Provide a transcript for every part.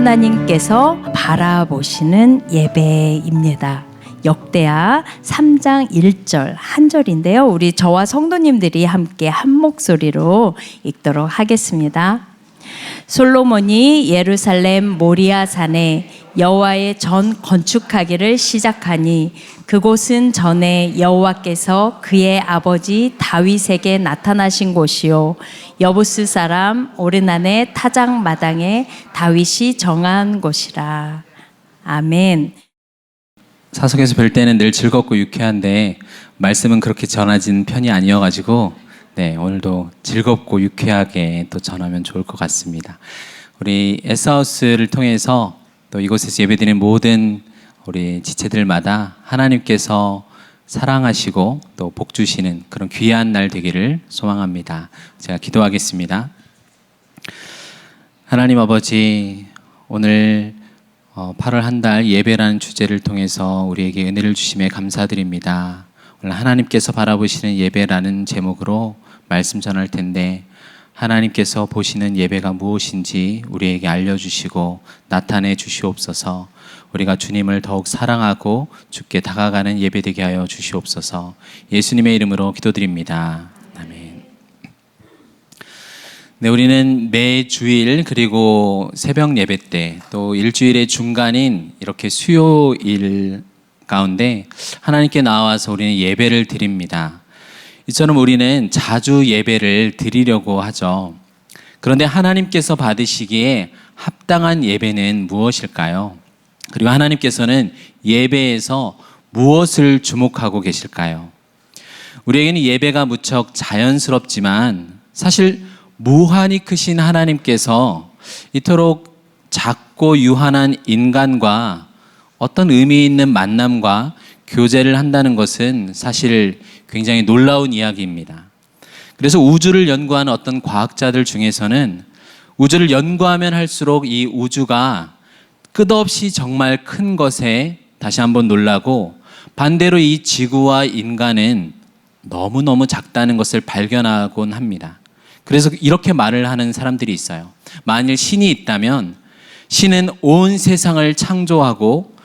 하나님께서 바라보시는 예배입니다. 역대하 3장 1절 한 절인데요. 우리 저와 성도님들이 함께 한 목소리로 읽도록 하겠습니다. 솔로몬이 예루살렘 모리아 산에 여호와의 전 건축하기를 시작하니 그곳은 전에 여호와께서 그의 아버지 다윗에게 나타나신 곳이요 여부스 사람 오르난의 타작 마당에 다윗이 정한 곳이라. 아멘. 사석에서 뵐 때는 늘 즐겁고 유쾌한데 말씀은 그렇게 전하진 편이 아니어가지고 오늘도 즐겁고 유쾌하게 또 전하면 좋을 것 같습니다. 우리 에스하우스를 통해서 또 이곳에서 예배드리는 모든 우리 지체들마다 하나님께서 사랑하시고 또 복 주시는 그런 귀한 날 되기를 소망합니다. 제가 기도하겠습니다. 하나님 아버지, 오늘 8월 한 달 예배라는 주제를 통해서 우리에게 은혜를 주심에 감사드립니다. 오늘 하나님께서 바라보시는 예배라는 제목으로 말씀 전할 텐데, 하나님께서 보시는 예배가 무엇인지 우리에게 알려주시고 나타내 주시옵소서. 우리가 주님을 더욱 사랑하고 주께 다가가는 예배 되게 하여 주시옵소서. 예수님의 이름으로 기도드립니다. 아멘. 우리는 매 주일 그리고 새벽 예배 때 또 일주일의 중간인 이렇게 수요일 가운데 하나님께 나와서 우리는 예배를 드립니다. 이처럼 우리는 자주 예배를 드리려고 하죠. 그런데 하나님께서 받으시기에 합당한 예배는 무엇일까요? 그리고 하나님께서는 예배에서 무엇을 주목하고 계실까요? 우리에게는 예배가 무척 자연스럽지만 사실 무한히 크신 하나님께서 이토록 작고 유한한 인간과 어떤 의미 있는 만남과 교제를 한다는 것은 사실 굉장히 놀라운 이야기입니다. 그래서 우주를 연구하는 어떤 과학자들 중에서는 우주를 연구하면 할수록 이 우주가 끝없이 정말 큰 것에 다시 한번 놀라고, 반대로 이 지구와 인간은 너무너무 작다는 것을 발견하곤 합니다. 그래서 이렇게 말을 하는 사람들이 있어요. 만일 신이 있다면 신은 온 세상을 창조하고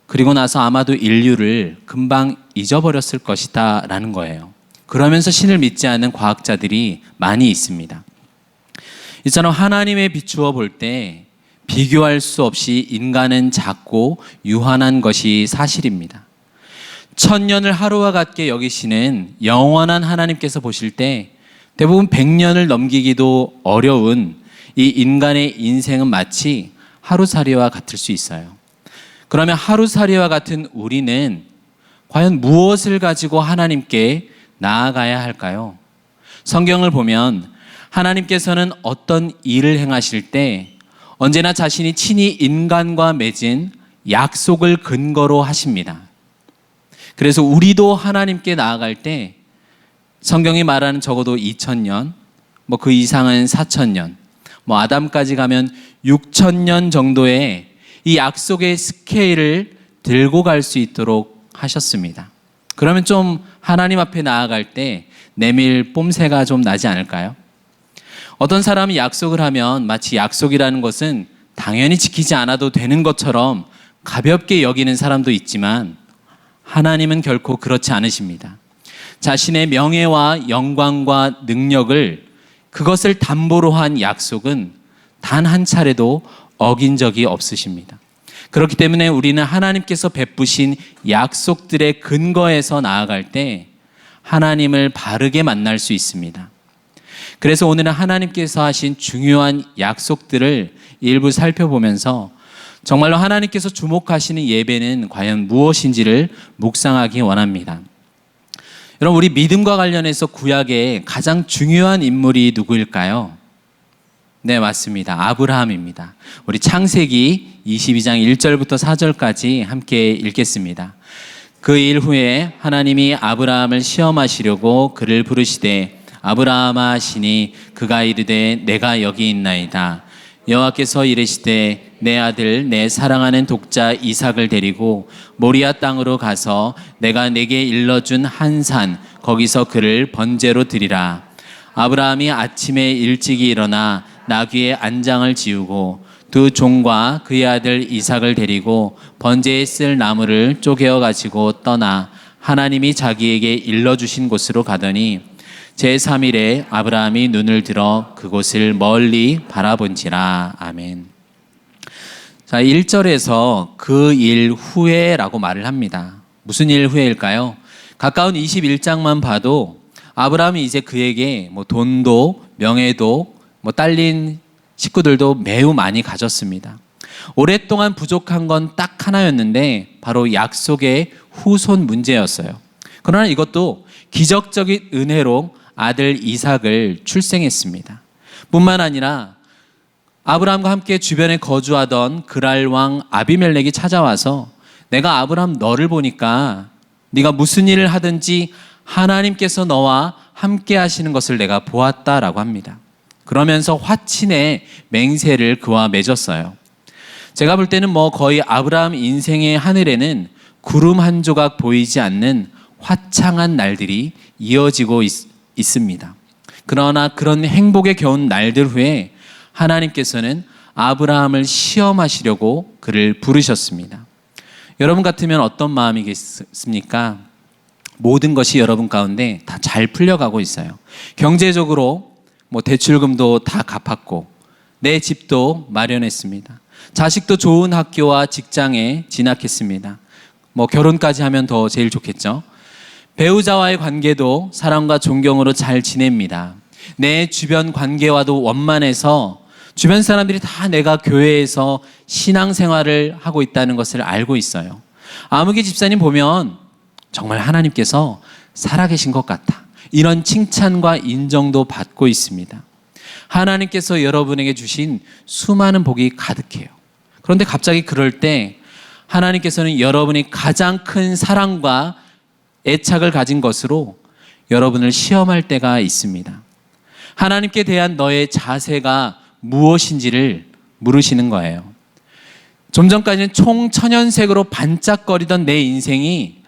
그리고 나서 아마도 인류를 금방 잊어버렸을 것이다 라는 거예요. 그러면서 신을 믿지 않는 과학자들이 많이 있습니다. 이처럼 하나님에 비추어 볼 때 비교할 수 없이 인간은 작고 유한한 것이 사실입니다. 천년을 하루와 같게 여기시는 영원한 하나님께서 보실 때 대부분 100년을 넘기기도 어려운 이 인간의 인생은 마치 하루살이와 같을 수 있어요. 그러면 하루살이와 같은 우리는 과연 무엇을 가지고 하나님께 나아가야 할까요? 성경을 보면 하나님께서는 어떤 일을 행하실 때 언제나 자신이 친히 인간과 맺은 약속을 근거로 하십니다. 그래서 우리도 하나님께 나아갈 때 성경이 말하는 적어도 2000년, 그 이상은 4000년, 아담까지 가면 6000년 정도의 이 약속의 스케일을 들고 갈 수 있도록 하셨습니다. 그러면 좀 하나님 앞에 나아갈 때 내밀 뽐새가 좀 나지 않을까요? 어떤 사람이 약속을 하면 마치 약속이라는 것은 당연히 지키지 않아도 되는 것처럼 가볍게 여기는 사람도 있지만 하나님은 결코 그렇지 않으십니다. 자신의 명예와 영광과 능력을, 그것을 담보로 한 약속은 단 한 차례도 어긴 적이 없으십니다. 그렇기 때문에 우리는 하나님께서 베푸신 약속들의 근거에서 나아갈 때 하나님을 바르게 만날 수 있습니다. 그래서 오늘은 하나님께서 하신 중요한 약속들을 일부 살펴보면서 정말로 하나님께서 주목하시는 예배는 과연 무엇인지를 묵상하기 원합니다. 여러분, 우리 믿음과 관련해서 구약의 가장 중요한 인물이 누구일까요? 네, 맞습니다. 아브라함입니다. 우리 창세기 22장 1절부터 4절까지 함께 읽겠습니다. 그 일 후에 하나님이 아브라함을 시험하시려고 그를 부르시되 아브라함아 하시니 그가 이르되 내가 여기 있나이다. 여호와께서 이르시되 내 아들 내 사랑하는 독자 이삭을 데리고 모리아 땅으로 가서 내가 내게 일러준 한 산 거기서 그를 번제로 드리라. 아브라함이 아침에 일찍이 일어나 나귀의 안장을 지우고 두 종과 그의 아들 이삭을 데리고 번제에 쓸 나무를 쪼개어 가지고 떠나 하나님이 자기에게 일러주신 곳으로 가더니 제3일에 아브라함이 눈을 들어 그곳을 멀리 바라본지라. 아멘. 자, 1절에서 그 일 후에라고 말을 합니다. 무슨 일 후에일까요? 가까운 21장만 봐도 아브라함이 이제 그에게 돈도 명예도 딸린 식구들도 매우 많이 가졌습니다. 오랫동안 부족한 건 딱 하나였는데 바로 약속의 후손 문제였어요. 그러나 이것도 기적적인 은혜로 아들 이삭을 출생했습니다. 뿐만 아니라 아브라함과 함께 주변에 거주하던 그랄 왕 아비멜렉이 찾아와서 내가 아브라함 너를 보니까 네가 무슨 일을 하든지 하나님께서 너와 함께 하시는 것을 내가 보았다라고 합니다. 그러면서 화친의 맹세를 그와 맺었어요. 제가 볼 때는 거의 아브라함 인생의 하늘에는 구름 한 조각 보이지 않는 화창한 날들이 이어지고 있습니다. 그러나 그런 행복에 겨운 날들 후에 하나님께서는 아브라함을 시험하시려고 그를 부르셨습니다. 여러분 같으면 어떤 마음이겠습니까? 모든 것이 여러분 가운데 다 잘 풀려가고 있어요. 경제적으로 대출금도 다 갚았고 내 집도 마련했습니다. 자식도 좋은 학교와 직장에 진학했습니다. 결혼까지 하면 더 제일 좋겠죠. 배우자와의 관계도 사랑과 존경으로 잘 지냅니다. 내 주변 관계와도 원만해서 주변 사람들이 다 내가 교회에서 신앙생활을 하고 있다는 것을 알고 있어요. 아무개 집사님 보면 정말 하나님께서 살아계신 것 같아. 이런 칭찬과 인정도 받고 있습니다. 하나님께서 여러분에게 주신 수많은 복이 가득해요. 그런데 갑자기 그럴 때 하나님께서는 여러분이 가장 큰 사랑과 애착을 가진 것으로 여러분을 시험할 때가 있습니다. 하나님께 대한 너의 자세가 무엇인지를 물으시는 거예요. 좀 전까지는 총천연색으로 반짝거리던 내 인생이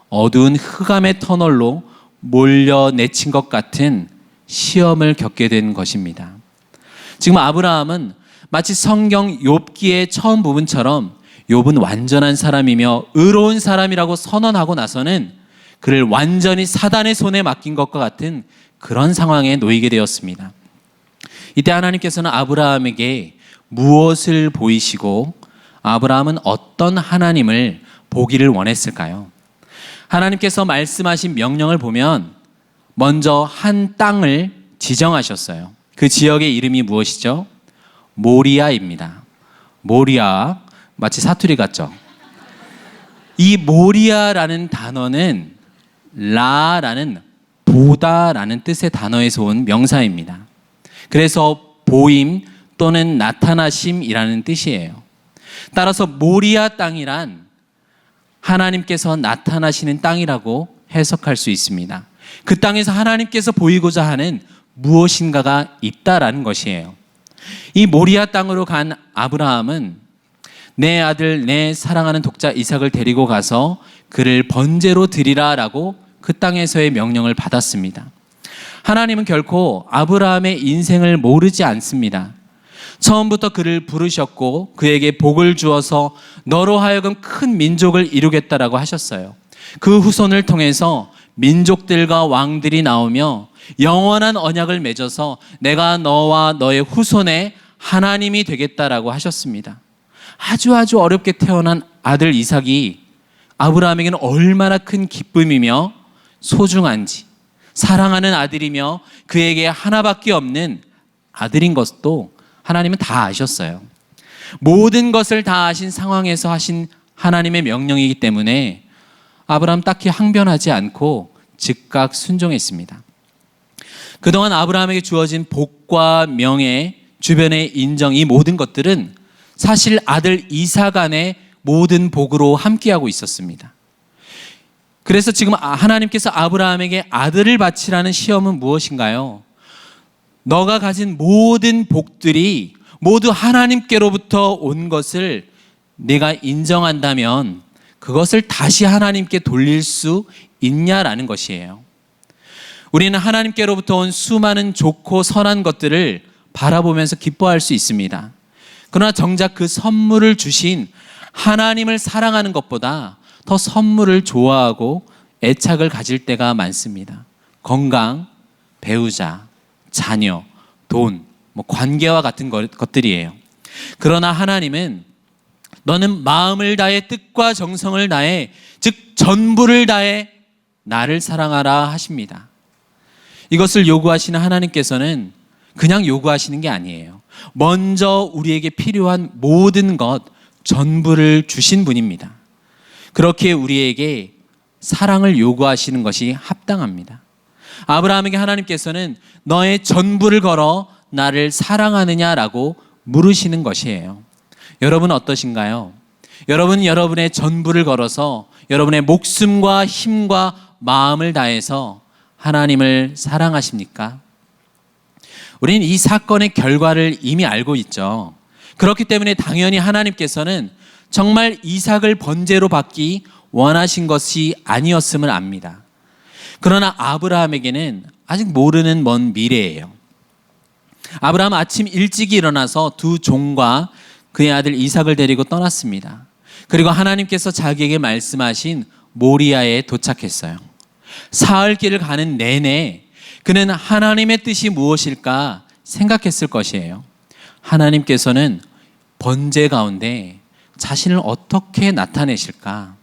어두운 흑암의 터널로 몰려내친 것 같은 시험을 겪게 된 것입니다. 지금 아브라함은 마치 성경 욥기의 처음 부분처럼 욥은 완전한 사람이며 의로운 사람이라고 선언하고 나서는 그를 완전히 사단의 손에 맡긴 것과 같은 그런 상황에 놓이게 되었습니다. 이때 하나님께서는 아브라함에게 무엇을 보이시고 아브라함은 어떤 하나님을 보기를 원했을까요? 하나님께서 말씀하신 명령을 보면 먼저 한 땅을 지정하셨어요. 그 지역의 이름이 무엇이죠? 모리아입니다. 모리아, 마치 사투리 같죠? 이 모리아라는 단어는 라라는 보다라는 뜻의 단어에서 온 명사입니다. 그래서 보임 또는 나타나심이라는 뜻이에요. 따라서 모리아 땅이란 하나님께서 나타나시는 땅이라고 해석할 수 있습니다. 그 땅에서 하나님께서 보이고자 하는 무엇인가가 있다라는 것이에요. 이 모리아 땅으로 간 아브라함은 내 아들, 내 사랑하는 독자 이삭을 데리고 가서 그를 번제로 드리라라고 그 땅에서의 명령을 받았습니다. 하나님은 결코 아브라함의 인생을 모르지 않습니다. 처음부터 그를 부르셨고 그에게 복을 주어서 너로 하여금 큰 민족을 이루겠다라고 하셨어요. 그 후손을 통해서 민족들과 왕들이 나오며 영원한 언약을 맺어서 내가 너와 너의 후손의 하나님이 되겠다라고 하셨습니다. 아주 어렵게 태어난 아들 이삭이 아브라함에게는 얼마나 큰 기쁨이며 소중한지, 사랑하는 아들이며 그에게 하나밖에 없는 아들인 것도 하나님은 다 아셨어요. 모든 것을 다 아신 상황에서 하신 하나님의 명령이기 때문에 아브라함 딱히 항변하지 않고 즉각 순종했습니다. 그동안 아브라함에게 주어진 복과 명예, 주변의 인정, 이 모든 것들은 사실 아들 이삭 안에 모든 복으로 함께하고 있었습니다. 그래서 지금 하나님께서 아브라함에게 아들을 바치라는 시험은 무엇인가요? 너가 가진 모든 복들이 모두 하나님께로부터 온 것을 내가 인정한다면 그것을 다시 하나님께 돌릴 수 있냐라는 것이에요. 우리는 하나님께로부터 온 수많은 좋고 선한 것들을 바라보면서 기뻐할 수 있습니다. 그러나 정작 그 선물을 주신 하나님을 사랑하는 것보다 더 선물을 좋아하고 애착을 가질 때가 많습니다. 건강, 배우자, 자녀, 돈, 관계와 같은 것들이에요. 그러나 하나님은 너는 마음을 다해 뜻과 정성을 다해 즉 전부를 다해 나를 사랑하라 하십니다. 이것을 요구하시는 하나님께서는 그냥 요구하시는 게 아니에요. 먼저 우리에게 필요한 모든 것 전부를 주신 분입니다. 그렇게 우리에게 사랑을 요구하시는 것이 합당합니다. 아브라함에게 하나님께서는 너의 전부를 걸어 나를 사랑하느냐라고 물으시는 것이에요. 여러분 어떠신가요? 여러분 여러분의 전부를 걸어서 여러분의 목숨과 힘과 마음을 다해서 하나님을 사랑하십니까? 우리는 이 사건의 결과를 이미 알고 있죠. 그렇기 때문에 당연히 하나님께서는 정말 이삭을 번제로 받기 원하신 것이 아니었음을 압니다. 그러나 아브라함에게는 아직 모르는 먼 미래예요. 아브라함은 아침 일찍 일어나서 두 종과 그의 아들 이삭을 데리고 떠났습니다. 그리고 하나님께서 자기에게 말씀하신 모리아에 도착했어요. 사흘 길을 가는 내내 그는 하나님의 뜻이 무엇일까 생각했을 것이에요. 하나님께서는 번제 가운데 자신을 어떻게 나타내실까?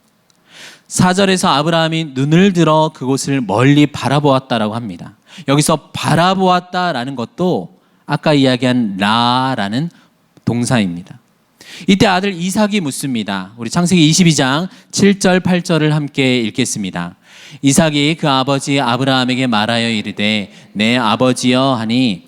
4절에서 아브라함이 눈을 들어 그곳을 멀리 바라보았다라고 합니다. 여기서 바라보았다라는 것도 아까 이야기한 라라는 동사입니다. 이때 아들 이삭이 묻습니다. 우리 창세기 22장 7절 8절을 함께 읽겠습니다. 이삭이 그 아버지 아브라함에게 말하여 이르되 내 아버지여 하니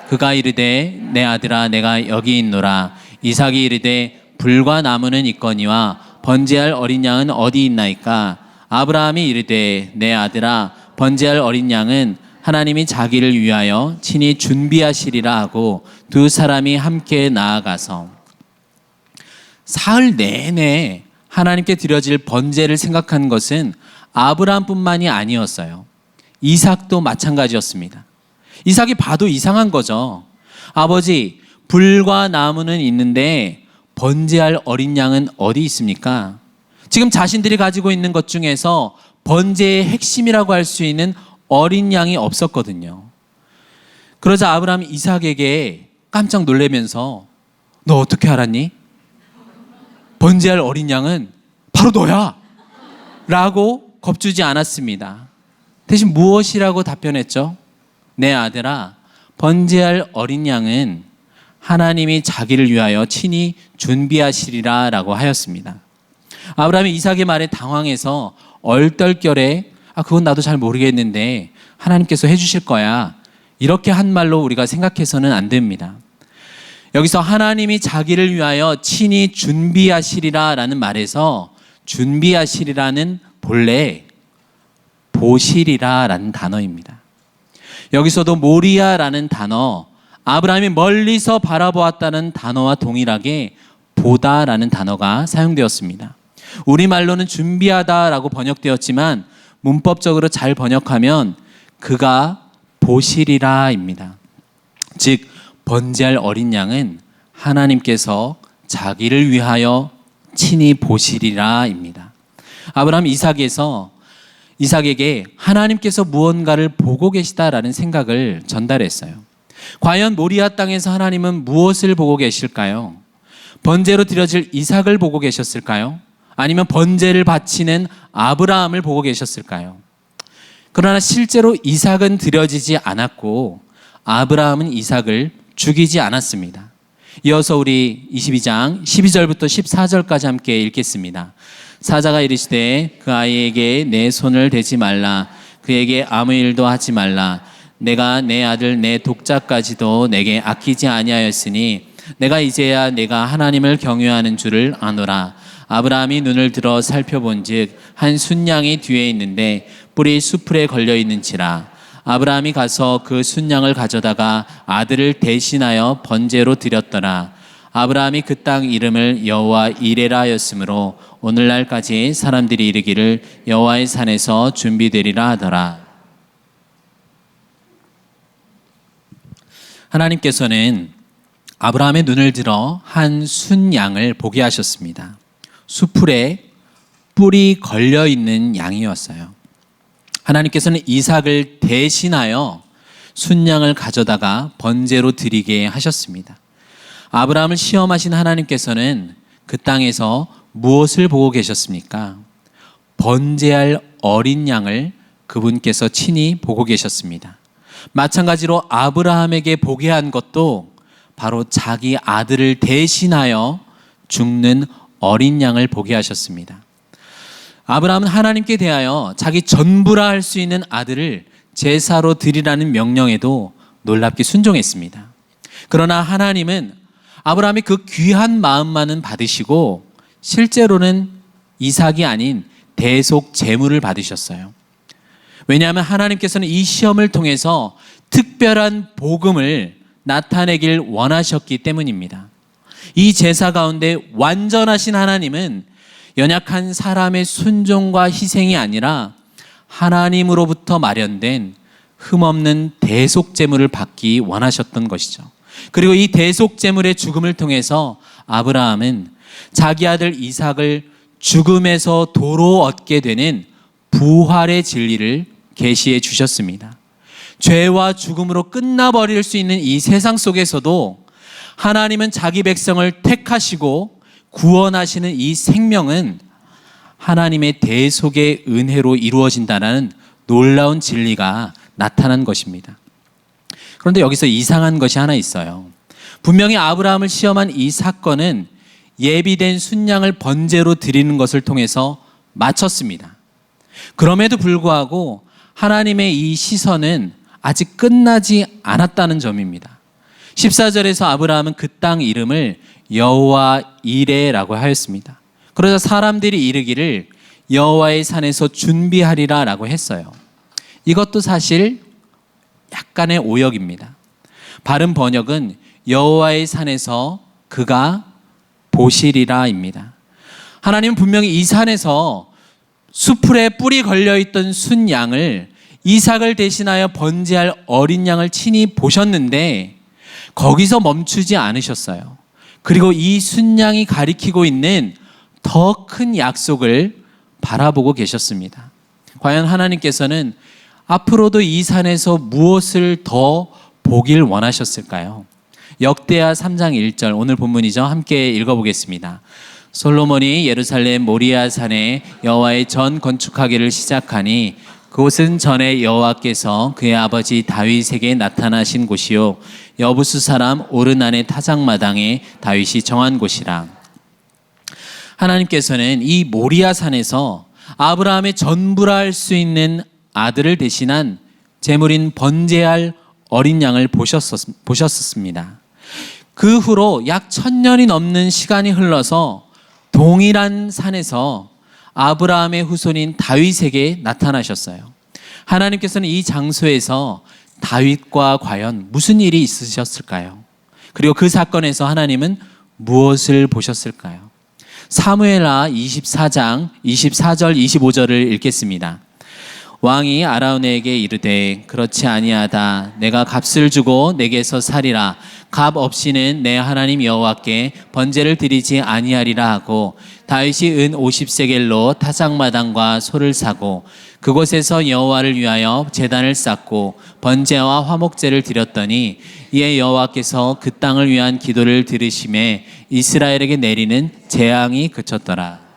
그가 이르되 내 아들아 내가 여기 있노라. 이삭이 이르되 불과 나무는 있거니와 번제할 어린 양은 어디 있나이까? 아브라함이 이르되 내 아들아 번제할 어린 양은 하나님이 자기를 위하여 친히 준비하시리라 하고 두 사람이 함께 나아가서 사흘 내내 하나님께 드려질 번제를 생각한 것은 아브라함뿐만이 아니었어요. 이삭도 마찬가지였습니다. 이삭이 봐도 이상한 거죠. 아버지, 불과 나무는 있는데 번제할 어린 양은 어디 있습니까? 지금 자신들이 가지고 있는 것 중에서 번제의 핵심이라고 할 수 있는 어린 양이 없었거든요. 그러자 아브라함이 이삭에게 깜짝 놀라면서 너 어떻게 알았니? 번제할 어린 양은 바로 너야! 라고 겁주지 않았습니다. 대신 무엇이라고 답변했죠? 내 아들아, 번제할 어린 양은 하나님이 자기를 위하여 친히 준비하시리라 라고 하였습니다. 아브라함이 이삭의 말에 당황해서 얼떨결에 그건 나도 잘 모르겠는데 하나님께서 해주실 거야. 이렇게 한 말로 우리가 생각해서는 안 됩니다. 여기서 하나님이 자기를 위하여 친히 준비하시리라 라는 말에서 준비하시리라는 본래 보시리라 라는 단어입니다. 여기서도 모리아라는 단어, 아브라함이 멀리서 바라보았다는 단어와 동일하게 보다라는 단어가 사용되었습니다. 우리말로는 준비하다라고 번역되었지만 문법적으로 잘 번역하면 그가 보시리라입니다. 즉 번제할 어린 양은 하나님께서 자기를 위하여 친히 보시리라입니다. 아브라함 이삭에게 하나님께서 무언가를 보고 계시다라는 생각을 전달했어요. 과연 모리아 땅에서 하나님은 무엇을 보고 계실까요? 번제로 드려질 이삭을 보고 계셨을까요? 아니면 번제를 바치는 아브라함을 보고 계셨을까요? 그러나 실제로 이삭은 드려지지 않았고 아브라함은 이삭을 죽이지 않았습니다. 이어서 우리 22장 12절부터 14절까지 함께 읽겠습니다. 사자가 이르시되 그 아이에게 내 손을 대지 말라. 그에게 아무 일도 하지 말라. 내가 내 아들 내 독자까지도 내게 아끼지 아니하였으니 내가 이제야 내가 하나님을 경외하는 줄을 아노라. 아브라함이 눈을 들어 살펴본즉 한 순양이 뒤에 있는데 뿔이 수풀에 걸려 있는지라. 아브라함이 가서 그 순양을 가져다가 아들을 대신하여 번제로 드렸더라. 아브라함이 그 땅 이름을 여호와 이레라 하였으므로 오늘날까지 사람들이 이르기를 여호와의 산에서 준비되리라 하더라. 하나님께서는 아브라함의 눈을 들어 한 순양을 보게 하셨습니다. 수풀에 뿔이 걸려 있는 양이었어요. 하나님께서는 이삭을 대신하여 순양을 가져다가 번제로 드리게 하셨습니다. 아브라함을 시험하신 하나님께서는 그 땅에서 무엇을 보고 계셨습니까? 번제할 어린 양을 그분께서 친히 보고 계셨습니다. 마찬가지로 아브라함에게 보게 한 것도 바로 자기 아들을 대신하여 죽는 어린 양을 보게 하셨습니다. 아브라함은 하나님께 대하여 자기 전부라 할 수 있는 아들을 제사로 드리라는 명령에도 놀랍게 순종했습니다. 그러나 하나님은 아브라함이 그 귀한 마음만은 받으시고 실제로는 이삭이 아닌 대속 제물을 받으셨어요. 왜냐하면 하나님께서는 이 시험을 통해서 특별한 복음을 나타내길 원하셨기 때문입니다. 이 제사 가운데 완전하신 하나님은 연약한 사람의 순종과 희생이 아니라 하나님으로부터 마련된 흠없는 대속 제물을 받기 원하셨던 것이죠. 그리고 이 대속 제물의 죽음을 통해서 아브라함은 자기 아들 이삭을 죽음에서 도로 얻게 되는 부활의 진리를 계시해 주셨습니다. 죄와 죽음으로 끝나버릴 수 있는 이 세상 속에서도 하나님은 자기 백성을 택하시고 구원하시는 이 생명은 하나님의 대속의 은혜로 이루어진다는 놀라운 진리가 나타난 것입니다. 그런데 여기서 이상한 것이 하나 있어요. 분명히 아브라함을 시험한 이 사건은 예비된 순양을 번제로 드리는 것을 통해서 마쳤습니다. 그럼에도 불구하고 하나님의 이 시선은 아직 끝나지 않았다는 점입니다. 14절에서 아브라함은 그 땅 이름을 여호와 이레라고 하였습니다. 그러자 사람들이 이르기를 여호와의 산에서 준비하리라 라고 했어요. 이것도 사실 약간의 오역입니다. 바른 번역은 여호와의 산에서 그가 보시리라입니다. 하나님은 분명히 이 산에서 수풀에 뿔이 걸려있던 순양을 이삭을 대신하여 번제할 어린 양을 친히 보셨는데 거기서 멈추지 않으셨어요. 그리고 이 순양이 가리키고 있는 더 큰 약속을 바라보고 계셨습니다. 과연 하나님께서는 앞으로도 이 산에서 무엇을 더 보길 원하셨을까요? 역대하 3장 1절 오늘 본문이죠. 함께 읽어보겠습니다. 솔로몬이 예루살렘 모리아 산에 여호와의 전 건축하기를 시작하니 그곳은 전에 여호와께서 그의 아버지 다윗에게 나타나신 곳이요 여부수 사람 오르난의 타작마당에 다윗이 정한 곳이라. 하나님께서는 이 모리아 산에서 아브라함의 전부라 할 수 있는 아들을 대신한 제물인 번제할 어린 양을 보셨었습니다. 그 후로 약 1000년이 넘는 시간이 흘러서 동일한 산에서 아브라함의 후손인 다윗에게 나타나셨어요. 하나님께서는 이 장소에서 다윗과 과연 무슨 일이 있으셨을까요? 그리고 그 사건에서 하나님은 무엇을 보셨을까요? 사무엘하 24장 24절 25절을 읽겠습니다. 왕이 아라운에게 이르되 그렇지 아니하다. 내가 값을 주고 내게서 살이라. 값 없이는 내 하나님 여호와께 번제를 드리지 아니하리라 하고 다윗이 은 50세겔로 타작마당과 소를 사고 그곳에서 여호와를 위하여 제단을 쌓고 번제와 화목제를 드렸더니 이에 여호와께서 그 땅을 위한 기도를 들으심에 이스라엘에게 내리는 재앙이 그쳤더라.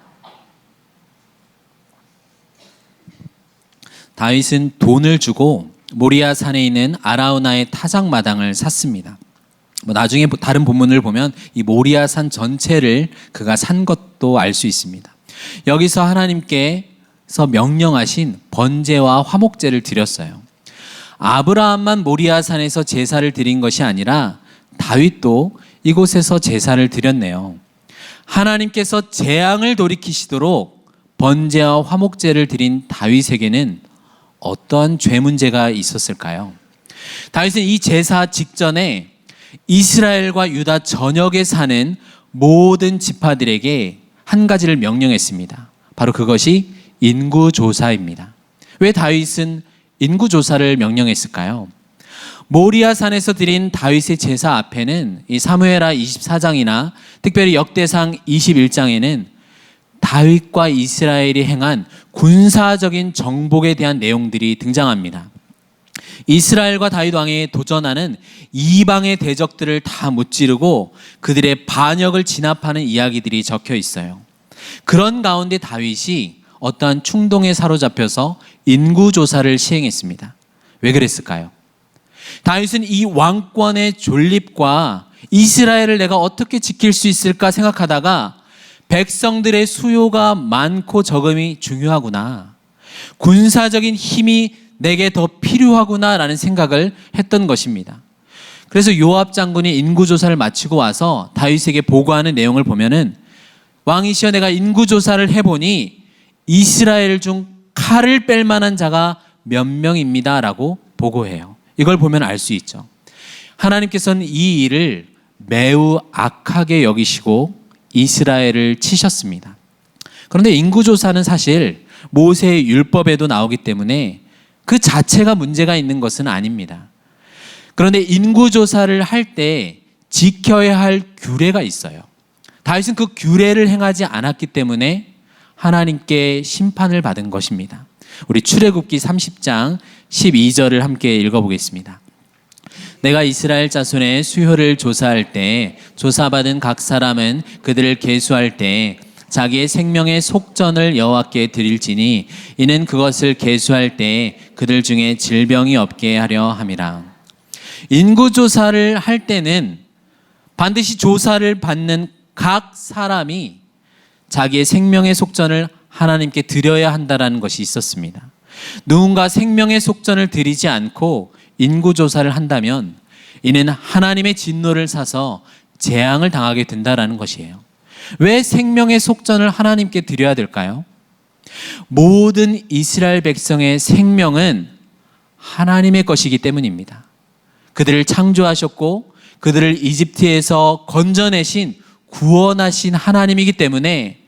다윗은 돈을 주고 모리아 산에 있는 아라우나의 타작마당을 샀습니다. 나중에 다른 본문을 보면 이 모리아 산 전체를 그가 산 것도 알 수 있습니다. 여기서 하나님께서 명령하신 번제와 화목제를 드렸어요. 아브라함만 모리아 산에서 제사를 드린 것이 아니라 다윗도 이곳에서 제사를 드렸네요. 하나님께서 재앙을 돌이키시도록 번제와 화목제를 드린 다윗에게는 어떠한 죄 문제가 있었을까요? 다윗은 이 제사 직전에 이스라엘과 유다 전역에 사는 모든 지파들에게 한 가지를 명령했습니다. 바로 그것이 인구조사입니다. 왜 다윗은 인구조사를 명령했을까요? 모리아 산에서 드린 다윗의 제사 앞에는 이 사무엘하 24장이나 특별히 역대상 21장에는 다윗과 이스라엘이 행한 군사적인 정복에 대한 내용들이 등장합니다. 이스라엘과 다윗 왕이 도전하는 이방의 대적들을 다 무찌르고 그들의 반역을 진압하는 이야기들이 적혀 있어요. 그런 가운데 다윗이 어떠한 충동에 사로잡혀서 인구조사를 시행했습니다. 왜 그랬을까요? 다윗은 이 왕권의 존립과 이스라엘을 내가 어떻게 지킬 수 있을까 생각하다가 백성들의 수요가 많고 적음이 중요하구나, 군사적인 힘이 내게 더 필요하구나 라는 생각을 했던 것입니다. 그래서 요압 장군이 인구조사를 마치고 와서 다윗에게 보고하는 내용을 보면은, 왕이시여 내가 인구조사를 해보니 이스라엘 중 칼을 뺄 만한 자가 몇 명입니다 라고 보고해요. 이걸 보면 알 수 있죠. 하나님께서는 이 일을 매우 악하게 여기시고 이스라엘을 치셨습니다. 그런데 인구조사는 사실 모세의 율법에도 나오기 때문에 그 자체가 문제가 있는 것은 아닙니다. 그런데 인구조사를 할 때 지켜야 할 규례가 있어요. 다윗은 그 규례를 행하지 않았기 때문에 하나님께 심판을 받은 것입니다. 우리 출애굽기 30장 12절을 함께 읽어보겠습니다. 내가 이스라엘 자손의 수요를 조사할 때 조사받은 각 사람은 그들을 계수할 때 자기의 생명의 속전을 여호와께 드릴지니 이는 그것을 계수할 때 그들 중에 질병이 없게 하려 함이라. 인구조사를 할 때는 반드시 조사를 받는 각 사람이 자기의 생명의 속전을 하나님께 드려야 한다는 것이 있었습니다. 누군가 생명의 속전을 드리지 않고 인구조사를 한다면 이는 하나님의 진노를 사서 재앙을 당하게 된다는 것이에요. 왜 생명의 속전을 하나님께 드려야 될까요? 모든 이스라엘 백성의 생명은 하나님의 것이기 때문입니다. 그들을 창조하셨고 그들을 이집트에서 건져내신 구원하신 하나님이기 때문에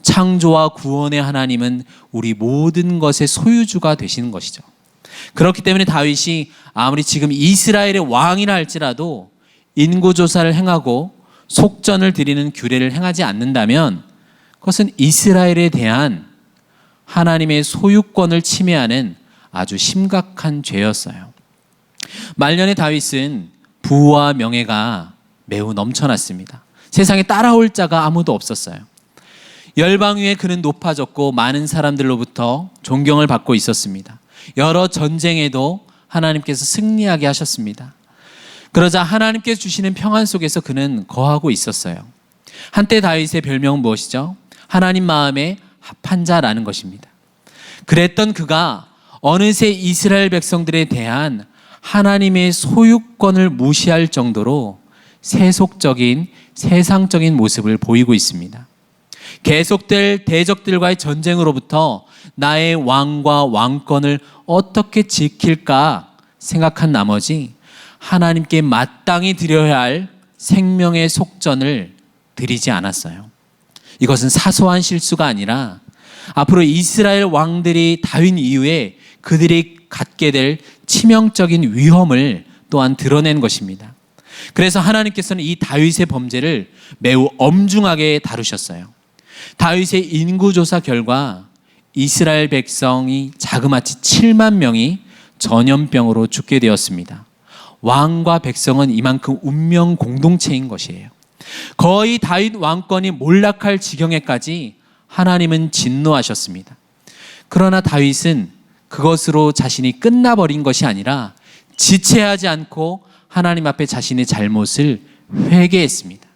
창조와 구원의 하나님은 우리 모든 것의 소유주가 되시는 것이죠. 그렇기 때문에 다윗이 아무리 지금 이스라엘의 왕이라 할지라도 인구조사를 행하고 속전을 드리는 규례를 행하지 않는다면 그것은 이스라엘에 대한 하나님의 소유권을 침해하는 아주 심각한 죄였어요. 말년의 다윗은 부와 명예가 매우 넘쳐났습니다. 세상에 따라올 자가 아무도 없었어요. 열방 위에 그는 높아졌고 많은 사람들로부터 존경을 받고 있었습니다. 여러 전쟁에도 하나님께서 승리하게 하셨습니다. 그러자 하나님께서 주시는 평안 속에서 그는 거하고 있었어요. 한때 다윗의 별명은 무엇이죠? 하나님 마음에 합한 자라는 것입니다. 그랬던 그가 어느새 이스라엘 백성들에 대한 하나님의 소유권을 무시할 정도로 세속적인 세상적인 모습을 보이고 있습니다. 계속될 대적들과의 전쟁으로부터 나의 왕과 왕권을 어떻게 지킬까 생각한 나머지 하나님께 마땅히 드려야 할 생명의 속전을 드리지 않았어요. 이것은 사소한 실수가 아니라 앞으로 이스라엘 왕들이 다윗 이후에 그들이 갖게 될 치명적인 위험을 또한 드러낸 것입니다. 그래서 하나님께서는 이 다윗의 범죄를 매우 엄중하게 다루셨어요. 다윗의 인구조사 결과 이스라엘 백성이 자그마치 7만 명이 전염병으로 죽게 되었습니다. 왕과 백성은 이만큼 운명 공동체인 것이에요. 거의 다윗 왕권이 몰락할 지경에까지 하나님은 진노하셨습니다. 그러나 다윗은 그것으로 자신이 끝나버린 것이 아니라 지체하지 않고 하나님 앞에 자신의 잘못을 회개했습니다.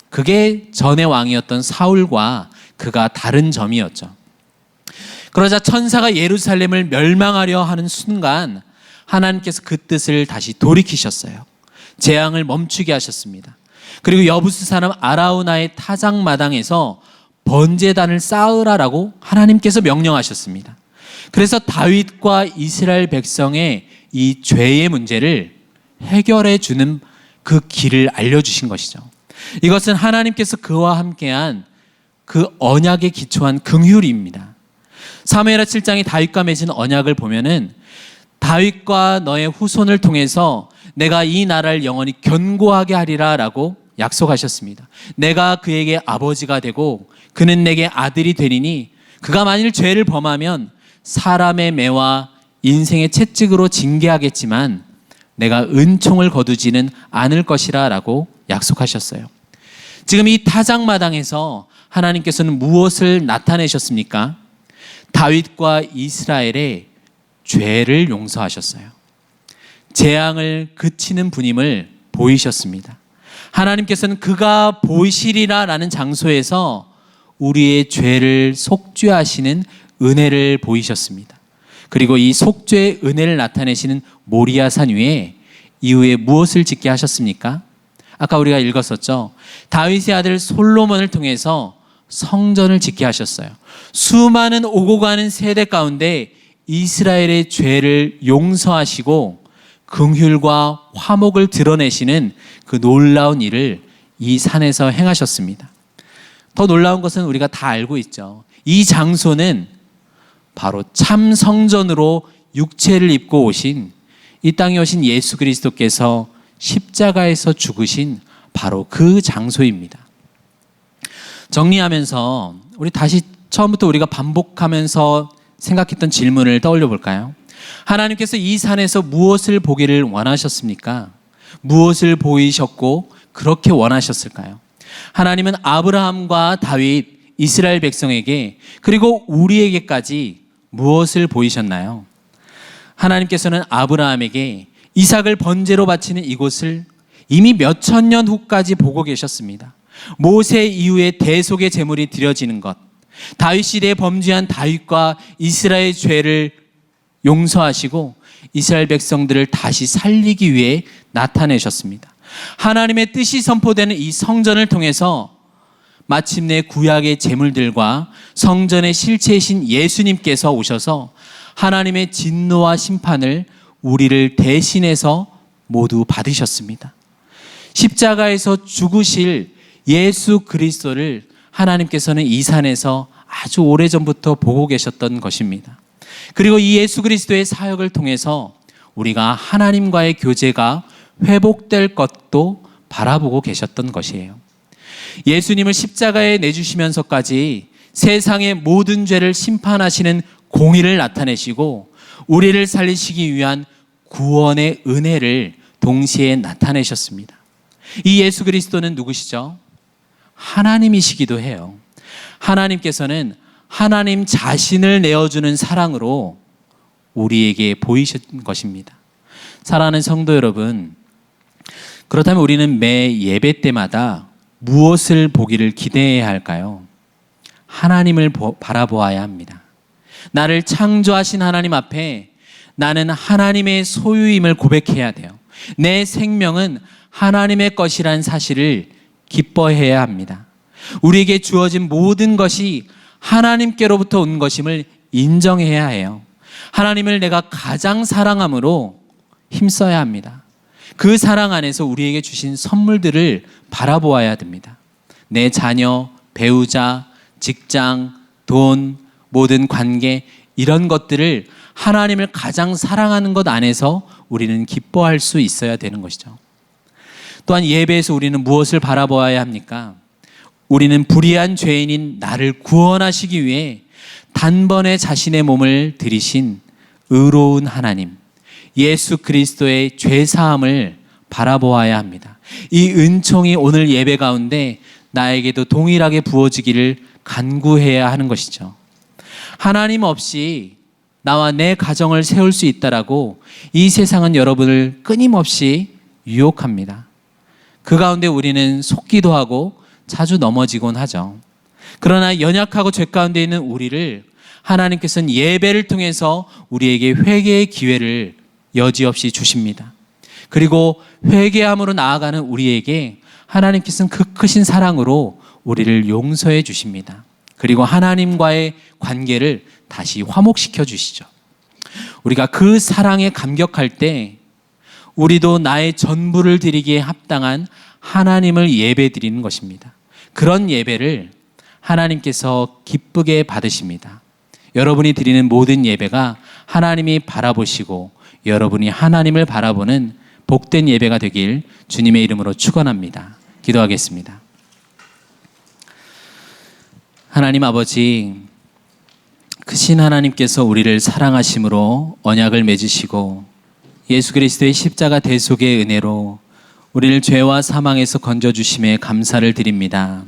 그게 전의 왕이었던 사울과 그가 다른 점이었죠. 그러자 천사가 예루살렘을 멸망하려 하는 순간 하나님께서 그 뜻을 다시 돌이키셨어요. 재앙을 멈추게 하셨습니다. 그리고 여부스 사람 아라우나의 타작마당에서 번제단을 쌓으라라고 하나님께서 명령하셨습니다. 그래서 다윗과 이스라엘 백성의 이 죄의 문제를 해결해 주는 그 길을 알려주신 것이죠. 이것은 하나님께서 그와 함께한 그 언약에 기초한 긍휼입니다. 사무엘하 7장의 다윗과 맺은 언약을 보면은 다윗과 너의 후손을 통해서 내가 이 나라를 영원히 견고하게 하리라 라고 약속하셨습니다. 내가 그에게 아버지가 되고 그는 내게 아들이 되리니 그가 만일 죄를 범하면 사람의 매와 인생의 채찍으로 징계하겠지만 내가 은총을 거두지는 않을 것이라 라고 약속하셨어요. 지금 이 타작마당에서 하나님께서는 무엇을 나타내셨습니까? 다윗과 이스라엘의 죄를 용서하셨어요. 재앙을 그치는 분임을 보이셨습니다. 하나님께서는 그가 보이시리라 라는 장소에서 우리의 죄를 속죄하시는 은혜를 보이셨습니다. 그리고 이 속죄의 은혜를 나타내시는 모리아 산 위에 이후에 무엇을 짓게 하셨습니까? 아까 우리가 읽었었죠. 다윗의 아들 솔로몬을 통해서 성전을 짓게 하셨어요. 수많은 오고 가는 세대 가운데 이스라엘의 죄를 용서하시고 긍휼과 화목을 드러내시는 그 놀라운 일을 이 산에서 행하셨습니다. 더 놀라운 것은 우리가 다 알고 있죠. 이 장소는 바로 참 성전으로 육체를 입고 오신, 이 땅에 오신 예수 그리스도께서 십자가에서 죽으신 바로 그 장소입니다. 정리하면서 우리 다시 처음부터 우리가 반복하면서 생각했던 질문을 떠올려 볼까요? 하나님께서 이 산에서 무엇을 보기를 원하셨습니까? 무엇을 보이셨고 그렇게 원하셨을까요? 하나님은 아브라함과 다윗, 이스라엘 백성에게 그리고 우리에게까지 무엇을 보이셨나요? 하나님께서는 아브라함에게 이삭을 번제로 바치는 이곳을 이미 몇천 년 후까지 보고 계셨습니다. 모세 이후에 대속의 제물이 드려지는 것, 다윗 시대에 범죄한 다윗과 이스라엘 죄를 용서하시고 이스라엘 백성들을 다시 살리기 위해 나타내셨습니다. 하나님의 뜻이 선포되는 이 성전을 통해서 마침내 구약의 제물들과 성전의 실체이신 예수님께서 오셔서 하나님의 진노와 심판을 우리를 대신해서 모두 받으셨습니다. 십자가에서 죽으실 예수 그리스도를 하나님께서는 이 산에서 아주 오래전부터 보고 계셨던 것입니다. 그리고 이 예수 그리스도의 사역을 통해서 우리가 하나님과의 교제가 회복될 것도 바라보고 계셨던 것이에요. 예수님을 십자가에 내주시면서까지 세상의 모든 죄를 심판하시는 공의를 나타내시고 우리를 살리시기 위한 구원의 은혜를 동시에 나타내셨습니다. 이 예수 그리스도는 누구시죠? 하나님이시기도 해요. 하나님께서는 하나님 자신을 내어주는 사랑으로 우리에게 보이신 것입니다. 사랑하는 성도 여러분, 그렇다면 우리는 매 예배 때마다 무엇을 보기를 기대해야 할까요? 하나님을 바라보아야 합니다. 나를 창조하신 하나님 앞에 나는 하나님의 소유임을 고백해야 돼요. 내 생명은 하나님의 것이라는 사실을 기뻐해야 합니다. 우리에게 주어진 모든 것이 하나님께로부터 온 것임을 인정해야 해요. 하나님을 내가 가장 사랑함으로 힘써야 합니다. 그 사랑 안에서 우리에게 주신 선물들을 바라보아야 됩니다. 내 자녀, 배우자, 직장, 돈, 모든 관계, 이런 것들을 하나님을 가장 사랑하는 것 안에서 우리는 기뻐할 수 있어야 되는 것이죠. 또한 예배에서 우리는 무엇을 바라보아야 합니까? 우리는 불의한 죄인인 나를 구원하시기 위해 단번에 자신의 몸을 들이신 의로운 하나님, 예수 그리스도의 죄사함을 바라보아야 합니다. 이 은총이 오늘 예배 가운데 나에게도 동일하게 부어지기를 간구해야 하는 것이죠. 하나님 없이 나와 내 가정을 세울 수 있다라고 이 세상은 여러분을 끊임없이 유혹합니다. 그 가운데 우리는 속기도 하고 자주 넘어지곤 하죠. 그러나 연약하고 죄 가운데 있는 우리를 하나님께서는 예배를 통해서 우리에게 회개의 기회를 여지없이 주십니다. 그리고 회개함으로 나아가는 우리에게 하나님께서는 그 크신 사랑으로 우리를 용서해 주십니다. 그리고 하나님과의 관계를 다시 화목시켜 주시죠. 우리가 그 사랑에 감격할 때 우리도 나의 전부를 드리기에 합당한 하나님을 예배 드리는 것입니다. 그런 예배를 하나님께서 기쁘게 받으십니다. 여러분이 드리는 모든 예배가 하나님이 바라보시고 여러분이 하나님을 바라보는 복된 예배가 되길 주님의 이름으로 축원합니다. 기도하겠습니다. 하나님 아버지, 크신 하나님께서 우리를 사랑하심으로 언약을 맺으시고 예수 그리스도의 십자가 대속의 은혜로 우리를 죄와 사망에서 건져주심에 감사를 드립니다.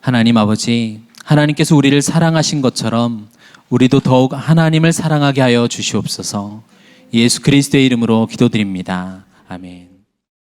하나님 아버지, 하나님께서 우리를 사랑하신 것처럼 우리도 더욱 하나님을 사랑하게 하여 주시옵소서. 예수 그리스도의 이름으로 기도드립니다. 아멘.